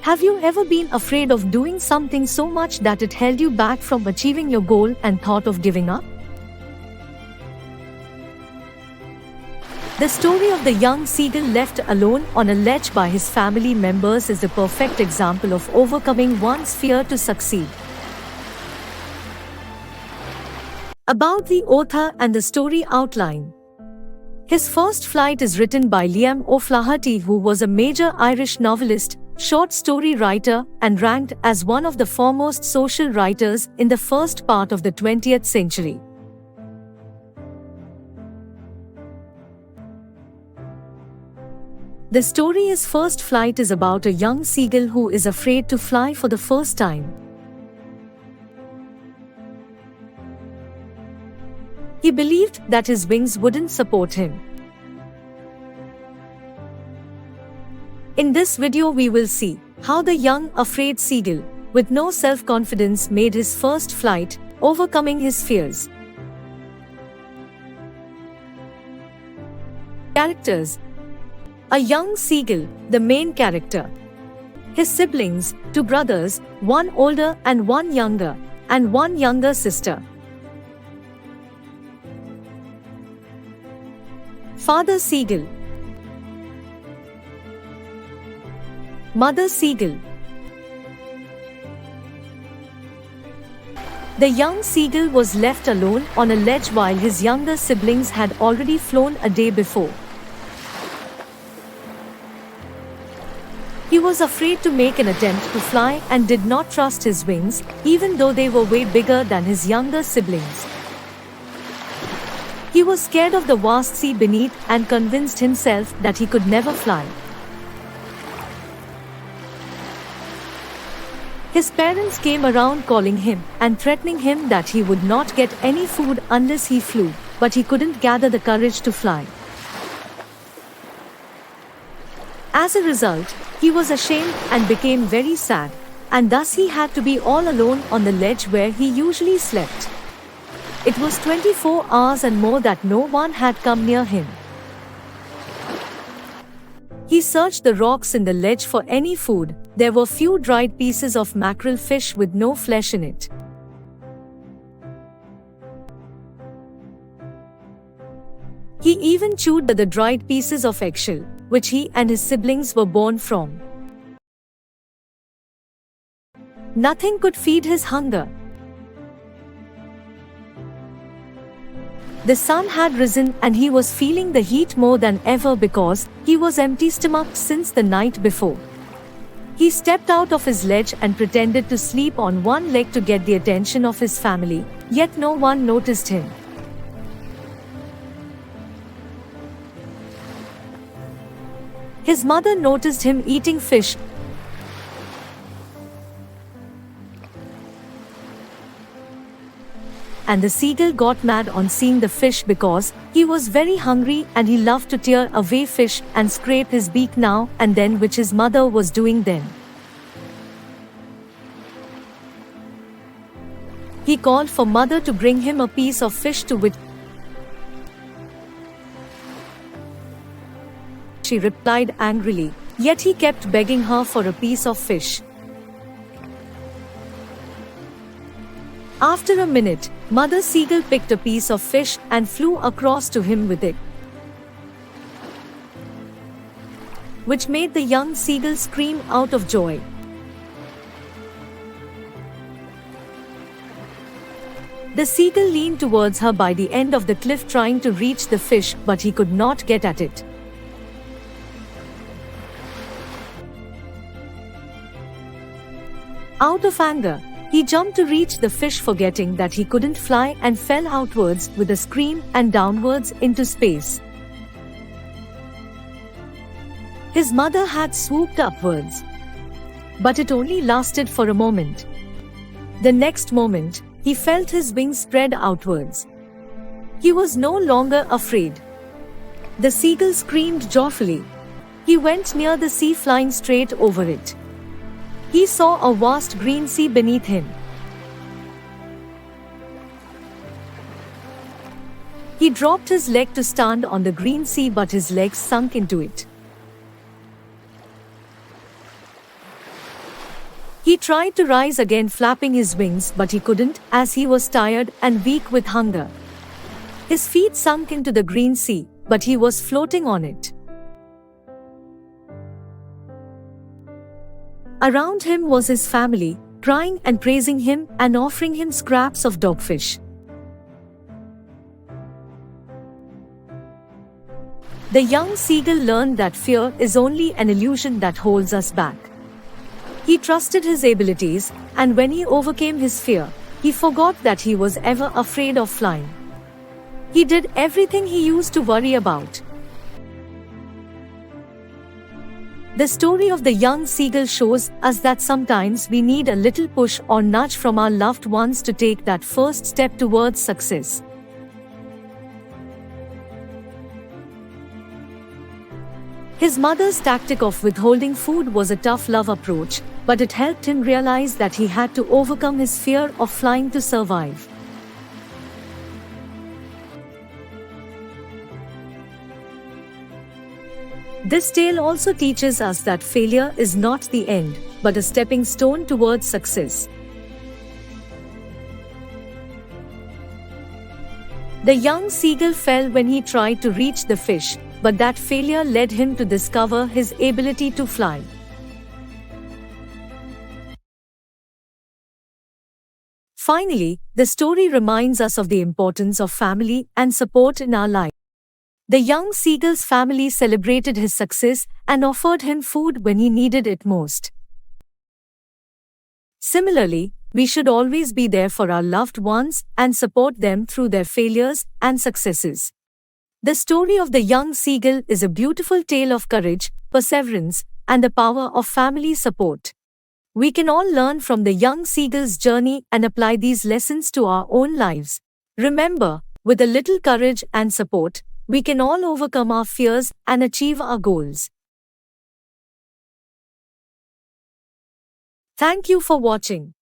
Have you ever been afraid of doing something so much that it held you back from achieving your goal and thought of giving up? The story of the young seagull left alone on a ledge by his family members is the perfect example of overcoming one's fear to succeed. About the author and the story outline. His first flight is written by Liam O'Flaherty, who was a major Irish novelist, short story writer, and ranked as one of the foremost social writers in the first part of the 20th century. The story's first flight is about a young seagull who is afraid to fly for the first time. He believed that his wings wouldn't support him. In this video we will see how the young, afraid seagull, with no self-confidence, made his first flight, overcoming his fears. Characters. A young seagull, the main character. His siblings, 2 brothers, one older and one younger, and one younger sister. Father seagull. Mother seagull. The young seagull was left alone on a ledge while his younger siblings had already flown a day before. He was afraid to make an attempt to fly and did not trust his wings, even though they were way bigger than his younger siblings. He was scared of the vast sea beneath and convinced himself that he could never fly. His parents came around calling him and threatening him that he would not get any food unless he flew, but he couldn't gather the courage to fly. As a result, he was ashamed and became very sad, and thus he had to be all alone on the ledge where he usually slept. It was 24 hours and more that no one had come near him. He searched the rocks in the ledge for any food. There were few dried pieces of mackerel fish with no flesh in it. He even chewed the dried pieces of eggshell, which he and his siblings were born from. Nothing could feed his hunger. The sun had risen and he was feeling the heat more than ever because he was empty-stomached since the night before. He stepped out of his ledge and pretended to sleep on one leg to get the attention of his family, yet no one noticed him. His mother noticed him eating fish, and the seagull got mad on seeing the fish because he was very hungry and he loved to tear away fish and scrape his beak now and then, which his mother was doing then. He called for mother to bring him a piece of fish, to which she replied angrily, yet he kept begging her for a piece of fish. After a minute, Mother Seagull picked a piece of fish and flew across to him with it, which made the young seagull scream out of joy. The seagull leaned towards her by the end of the cliff trying to reach the fish, but he could not get at it. Out of anger, he jumped to reach the fish, forgetting that he couldn't fly, and fell outwards with a scream and downwards into space. His mother had swooped upwards, but it only lasted for a moment. The next moment, he felt his wings spread outwards. He was no longer afraid. The seagull screamed joyfully. He went near the sea, flying straight over it. He saw a vast green sea beneath him. He dropped his leg to stand on the green sea, but his legs sunk into it. He tried to rise again, flapping his wings, but he couldn't, as he was tired and weak with hunger. His feet sunk into the green sea, but he was floating on it. Around him was his family, crying and praising him and offering him scraps of dogfish. The young seagull learned that fear is only an illusion that holds us back. He trusted his abilities, and when he overcame his fear, he forgot that he was ever afraid of flying. He did everything he used to worry about. The story of the young seagull shows us that sometimes we need a little push or nudge from our loved ones to take that first step towards success. His mother's tactic of withholding food was a tough love approach, but it helped him realize that he had to overcome his fear of flying to survive. This tale also teaches us that failure is not the end, but a stepping stone towards success. The young seagull fell when he tried to reach the fish, but that failure led him to discover his ability to fly. Finally, the story reminds us of the importance of family and support in our life. The young seagull's family celebrated his success and offered him food when he needed it most. Similarly, we should always be there for our loved ones and support them through their failures and successes. The story of the young seagull is a beautiful tale of courage, perseverance, and the power of family support. We can all learn from the young seagull's journey and apply these lessons to our own lives. Remember, with a little courage and support, we can all overcome our fears and achieve our goals. Thank you for watching.